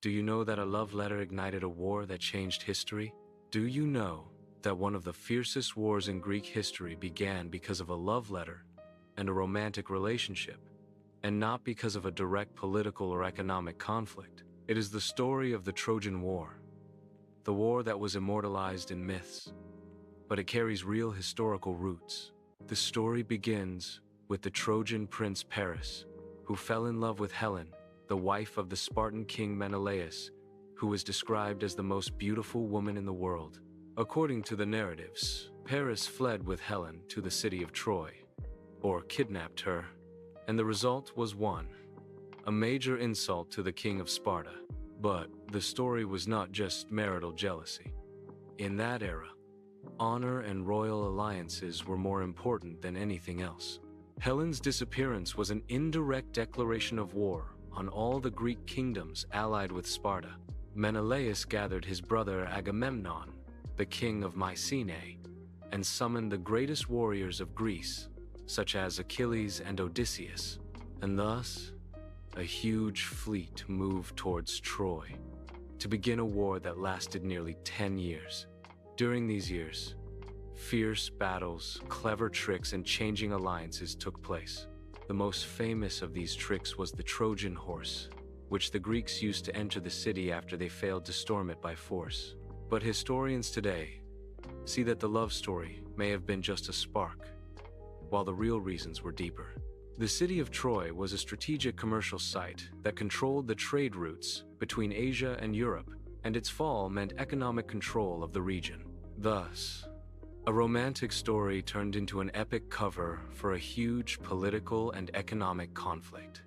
Do you know that a love letter ignited a war that changed history? Do you know that one of the fiercest wars in Greek history began because of a love letter and a romantic relationship, and not because of a direct political or economic conflict? It is the story of the Trojan War, the war that was immortalized in myths, but it carries real historical roots. The story begins with the Trojan prince Paris, who fell in love with Helen, the wife of the Spartan king Menelaus, who was described as the most beautiful woman in the world. According to the narratives, Paris fled with Helen to the city of Troy, or kidnapped her, and the result was a major insult to the king of Sparta. But the story was not just marital jealousy. In that era, honor and royal alliances were more important than anything else. Helen's disappearance was an indirect declaration of war on all the Greek kingdoms allied with Sparta. Menelaus gathered his brother Agamemnon, the king of Mycenae, and summoned the greatest warriors of Greece, such as Achilles and Odysseus, and thus, a huge fleet moved towards Troy to begin a war that lasted nearly 10 years. During these years, fierce battles, clever tricks, and changing alliances took place. The most famous of these tricks was the Trojan horse, which the Greeks used to enter the city after they failed to storm it by force. But historians today see that the love story may have been just a spark, while the real reasons were deeper. The city of Troy was a strategic commercial site that controlled the trade routes between Asia and Europe, and its fall meant economic control of the region. Thus, a romantic story turned into an epic cover for a huge political and economic conflict.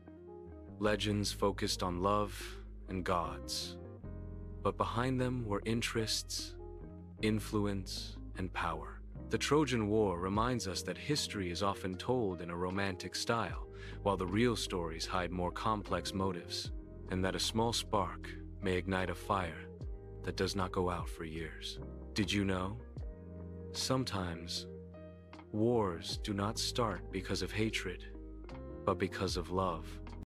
Legends focused on love and gods, but behind them were interests, influence, and power. The Trojan War reminds us that history is often told in a romantic style, while the real stories hide more complex motives, and that a small spark may ignite a fire that does not go out for years. Did you know? Sometimes, wars do not start because of hatred, but because of love.